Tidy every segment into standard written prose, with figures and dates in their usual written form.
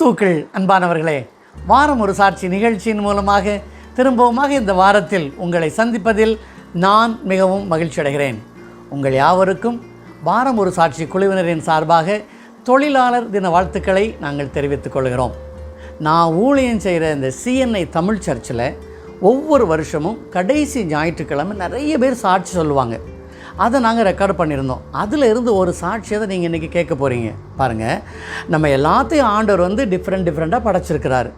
கிறிஸ்துவுக்குள் அன்பானவர்களே, வாரம் ஒரு சாட்சி நிகழ்ச்சியின் மூலமாக திரும்பவுமாக இந்த வாரத்தில் உங்களை சந்திப்பதில் நான் மிகவும் மகிழ்ச்சி அடைகிறேன். உங்கள் யாவருக்கும் வாரம் ஒரு சாட்சி குழுவினரின் சார்பாக தொழிலாளர் தின வாழ்த்துக்களை நாங்கள் தெரிவித்துக் கொள்கிறோம். நான் ஊழியம் செய்கிற இந்த CNI தமிழ் சர்ச்சில் ஒவ்வொரு வருஷமும் கடைசி ஞாயிற்றுக்கிழமை நிறைய பேர் சாட்சி சொல்லுவாங்க. அதை நாங்கள் ரெக்கார்ட் பண்ணியிருந்தோம். அதில் இருந்து ஒரு சாட்சியை தான் நீங்கள் இன்றைக்கி கேட்க போகிறீங்க. பாருங்கள், நம்ம எல்லாத்தையும் ஆண்டவர் டிஃப்ரெண்ட்டாக படைச்சிருக்கிறாரு.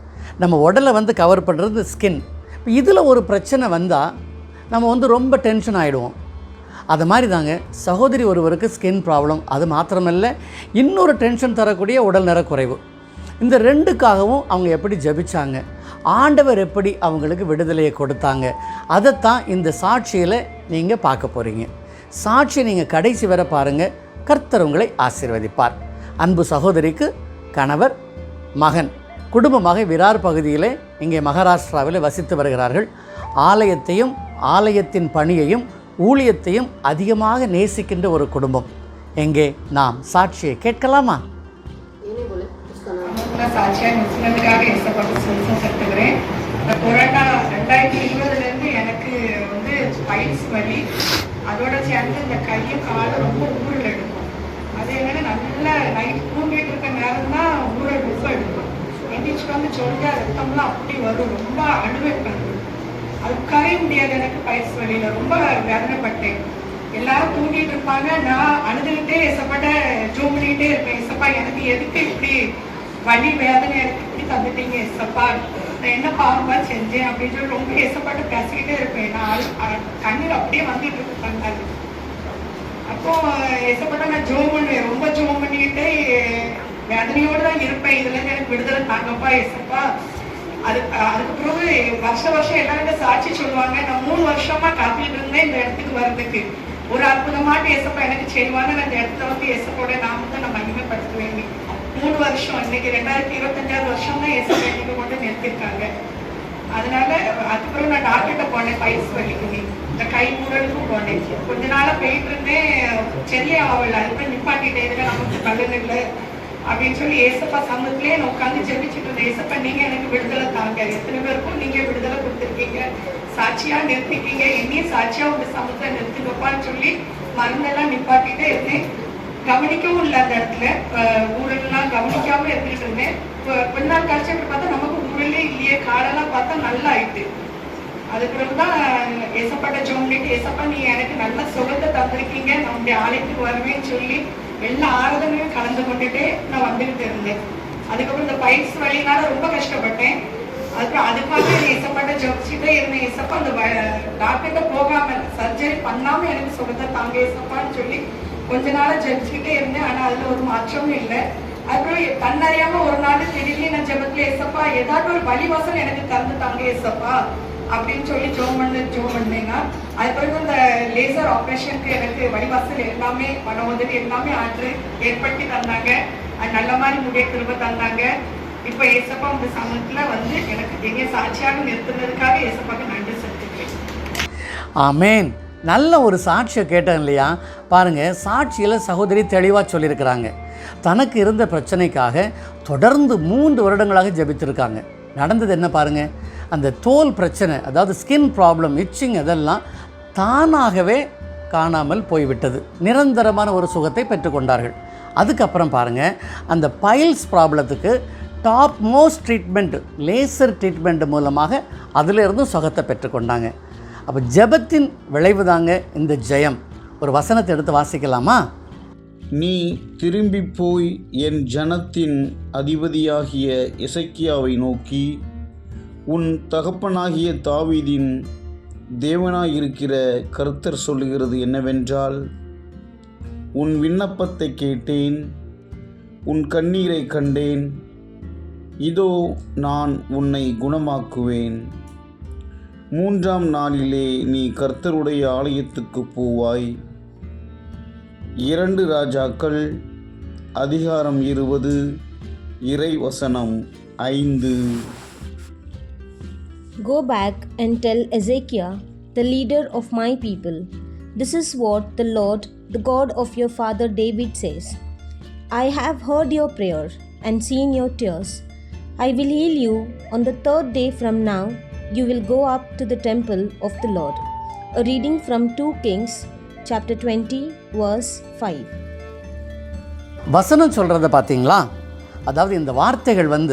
நம்ம உடலை கவர் பண்ணுறது ஸ்கின். இதில் ஒரு பிரச்சனை வந்தால் நம்ம ரொம்ப டென்ஷன் ஆகிடுவோம். அது மாதிரி தாங்க சகோதரி ஒருவருக்கு ஸ்கின் ப்ராப்ளம். அது மாத்திரமல்ல, இன்னொரு டென்ஷன் தரக்கூடிய உடல் நலக்குறைவு. இந்த ரெண்டுக்காகவும் அவங்க எப்படி ஜெபிச்சாங்க, ஆண்டவர் எப்படி அவங்களுக்கு விடுதலையை கொடுத்தாங்க, அதைத்தான் இந்த சாட்சியில் நீங்கள் பார்க்க போகிறீங்க. சாட்சியை நீங்கள் கடைசி வரை பாருங்கள். கர்த்தர் உங்களை ஆசீர்வதிப்பார். அன்பு சகோதரிக்கு கணவர், மகன் குடும்பமாக விரார் பகுதியில் இங்கே மகாராஷ்டிராவில் வசித்து வருகிறார்கள். ஆலயத்தையும் ஆலயத்தின் பணியையும் ஊழியத்தையும் அதிகமாக நேசிக்கின்ற ஒரு குடும்பம். எங்கே நாம் சாட்சியை கேட்கலாமா? சாட்சியாக நிறுத்தினதுக்காக கற்றுக்கிறேன். இந்த கொரோனா 2020 எனக்கு பைல்ஸ் வலி, அதோட சேர்ந்து இந்த கையை காலை ரொம்ப ஊழல் எடுக்கும். அது என்னன்னா நல்லா நைட் தூங்கிட்டு இருக்க நேரம் தான் ஊழல் ரொம்ப எடுக்கும். எந்திரிச்சு சொல்லியா ரத்தம்லாம் அப்படி வரும். ரொம்ப அழுவைப்பேன். அது உட்காரவே முடியாது. எனக்கு பைல்ஸ் வலியில் ரொம்ப வேதனைப்பட்டேன். எல்லாரும் தூங்கிட்டு இருப்பாங்க, நான் அழுதுகிட்டே எசப்பட்ட ஜூம் பண்ணிக்கிட்டே இருப்பேன். எசப்பா, எனக்கு எதுக்கு இப்படி வலி வேதனை எனக்கு இப்படி தந்துட்டீங்க எசப்பா, நான் என்ன பாவமா செஞ்சேன் அப்படின்னு சொல்லி ரொம்ப எசப்பட்டு பேசிக்கிட்டே இருப்பேன். நான் கண்ணீர் அப்படியே வந்துட்டு இருப்பாங்க. அப்போ எசப்பட்ட நான் ஜோம் பண்ணுவேன். ரொம்ப ஜோம் பண்ணிக்கிட்டே வேதனையோடு தான் இருப்பேன். இதுலேருந்து எனக்கு விடுதலை தாங்கப்பா எசப்பா. அதுக்கு பிறகு வருஷம் எல்லாரும் சாட்சி சொல்லுவாங்க. நான் 3 வருஷமா காத்துட்டு இருந்தேன் இந்த இடத்துக்கு வர்றதுக்கு. ஒரு அற்புதமாட்டு எசப்பா எனக்கு செய்வாங்க. நான் இந்த இடத்துல எசப்போட நாமத்தை நான் மகிமைப்படுத்துவேன். 3 வருஷம், இன்னைக்கு 2025 வருஷம் தான் எசப்பா எனக்கு கொண்டு நிறுத்திருக்காங்க. அதனால அதுக்கப்புறம் நான் டாக்டர்கிட்ட போனேன். பைல்ஸ் வலிக்கு இந்த கை ஊழலுக்கும் போனேன். கொஞ்ச நாளா போயிட்டு இருந்தேன். சரியே ஆகல. அதுக்கு நிப்பாட்டிட்டே இருக்க நமக்கு கல்லு இல்லை அப்படின்னு சொல்லி ஏசப்பா சமூகத்திலே நான் உட்காந்து ஜெபிச்சுட்டு இருந்தேன். ஏசப்பா, நீங்க எனக்கு விடுதலை தாங்க. எத்தனை பேருக்கும் நீங்க விடுதலை கொடுத்துருக்கீங்க, சாட்சியா நிறுத்திக்கீங்க, என்னையும் சாட்சியா உங்க சமூகத்தை நிறுத்திக்கப்பான்னு சொல்லி மருந்தெல்லாம் நிப்பாட்டிட்டே இருந்தேன். கவனிக்கவும் இல்லை அந்த இடத்துல. ஊழல்லாம் கவனிக்காம இருந்துட்டு இருந்தேன். கொஞ்ச நாள் கழிச்சு பார்த்தா நமக்கு ஊழலே இல்லையே, காடெல்லாம் பார்த்தா நல்லா ஆயிட்டு. அதுக்கு பிறகுதான் ஏசப்பாட்ட ஜோம்லிட்டு, ஏசப்பா நீ எனக்கு நல்ல சுகத்தை தந்திருக்கீங்க, நம்முடைய ஆலயத்துக்கு வருவேன்னு சொல்லி எல்லா ஆராதனையும் கலந்து கொண்டுட்டே நான் வந்துகிட்டு இருந்தேன். அதுக்கப்புறம் இந்த பைல்ஸ் வலினால ரொம்ப கஷ்டப்பட்டேன். அதுக்காக ஏசப்பாட்ட ஜபிச்சுட்டே இருந்தேன். ஏசப்பா, அந்த டாக்டர்கிட்ட போகாம சர்ஜரி பண்ணாம எனக்கு சுகத்தை தாங்க ஏசப்பான்னு சொல்லி கொஞ்ச நாளா ஜபிச்சுக்கிட்டே இருந்தேன். ஆனா அதுல ஒரு மாற்றமும் இல்லை. அதுக்கப்புறம் தன்னறியாம ஒரு நாள் திடீர்னு நான் ஜபத்துல ஏசப்பா ஏதாவது ஒரு வழிவாசல் எனக்கு தந்து தாங்க ஏசப்பா அப்படின்னு சொல்லி ஜோம் பண்ணேங்க. அது பிறகு இந்த லேசர் ஆப்ரேஷனுக்கு எனக்கு வழிவாசல் எல்லாமே பண உதவி எல்லாமே ஏற்படுத்தி தந்தாங்க. அது நல்ல மாதிரி முடிய திரும்ப தந்தாங்க. இப்போ ஏசப்பா இந்த சமயத்துல எனக்கு எங்க சாட்சியாக நிறுத்துனதுக்காக ஏசப்பாக்கு நன்றி செலுத்துகிறேன். ஆமேன். நல்ல ஒரு சாட்சியை கேட்டேன் இல்லையா? பாருங்கள், சாட்சியில் சகோதரி தெளிவாக சொல்லியிருக்கிறாங்க. தனக்கு இருந்த பிரச்சனைக்காக தொடர்ந்து 3 வருடங்களாக ஜெபித்திருக்காங்க. நடந்தது என்ன பாருங்கள், அந்த தோல் பிரச்சனை, அதாவது ஸ்கின் ப்ராப்ளம், இச்சிங், அதெல்லாம் தானாகவே காணாமல் போய்விட்டது. நிரந்தரமான ஒரு சுகத்தை பெற்றுக்கொண்டார்கள். அதுக்கப்புறம் பாருங்கள், அந்த பைல்ஸ் ப்ராப்ளத்துக்கு top most treatment, laser treatment மூலமாக அதிலிருந்தும் சுகத்தை பெற்றுக்கொண்டாங்க. அப்போ ஜெபத்தின் விளைவு தாங்க இந்த ஜெயம். ஒரு வசனத்தை எடுத்து வாசிக்கலாமா? நீ திரும்பி போய் என் ஜனத்தின் அதிபதியாகிய எசேக்கியாவை நோக்கி, உன் தகப்பனாகிய தாவீதின் தேவனாயிருக்கிற கர்த்தர் சொல்லுகிறது என்னவென்றால், உன் விண்ணப்பத்தை கேட்டேன், உன் கண்ணீரை கண்டேன், இதோ நான் உன்னை குணமாக்குவேன். 3ஆம் நாளிலே நீ கர்த்தருடைய ஆலயத்துக்கு போவாய். 2 ராஜாக்கள் அதிகாரம் 20 இறை வசனம் 5. Go back and tell Ezekiel, the leader of my people, this is what the Lord, the God of your father David says. I have heard your prayer and seen your tears. I will heal you. On the third day from now, you will go up to the temple of the Lord. A reading from 2 Kings, chapter 20, verse 5. வசனம் சொல்கிறத பார்த்தீங்களா? அதாவது இந்த வார்த்தைகள்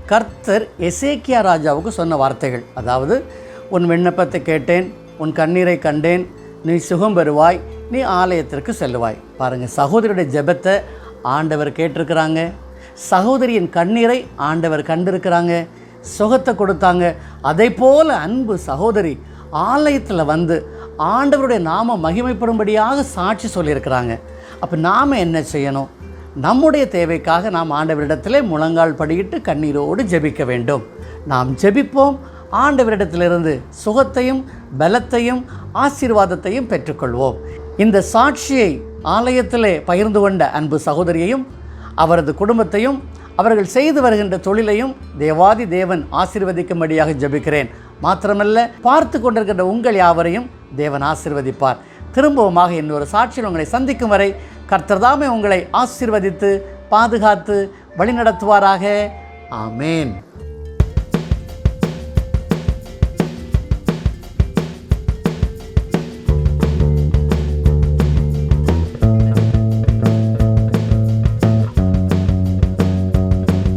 கர்த்தர் எசேக்கியா ராஜாவுக்கு சொன்ன வார்த்தைகள். அதாவது, உன் விண்ணப்பத்தை கேட்டேன், உன் கண்ணீரை கண்டேன், நீ சுகம் பெறுவாய், நீ ஆலயத்திற்கு செல்லுவாய். பாருங்கள், சகோதரியுடைய ஜெபத்தை ஆண்டவர் கேட்டிருக்கிறாங்க. சகோதரியின் கண்ணீரை ஆண்டவர் கண்டிருக்கிறாங்க, சுகத்தை கொடுத்தாங்க. அதை போல் அன்பு சகோதரி ஆலயத்தில் ஆண்டவருடைய நாம மகிமைப்படும்படியாக சாட்சி சொல்லியிருக்கிறாங்க. அப்போ நாம் என்ன செய்யணும்? நம்முடைய தேவைக்காக நாம் ஆண்டவரிடத்திலே முழங்கால் படியிட்டு கண்ணீரோடு ஜெபிக்க வேண்டும். நாம் ஜெபிப்போம், ஆண்டவரிடத்திலிருந்து சுகத்தையும் பலத்தையும் ஆசீர்வாதத்தையும் பெற்றுக்கொள்வோம். இந்த சாட்சியை ஆலயத்திலே பகிர்ந்து கொண்ட அன்பு சகோதரியையும் அவரது குடும்பத்தையும் அவர்கள் செய்து வருகின்ற தொழிலையும் தேவாதி தேவன் ஆசீர்வதிக்கும்படியாக ஜெபிக்கிறேன். மாத்திரமல்ல, பார்த்து கொண்டிருக்கின்ற உங்கள் யாவரையும் தேவன் ஆசீர்வதிப்பார். திரும்பவுமாக இன்னொரு சாட்சியில் உங்களை சந்திக்கும் வரை கர்த்தர்தாமே உங்களை ஆசீர்வதித்து பாதுகாத்து வழிநடத்துவாராக. ஆமேன்.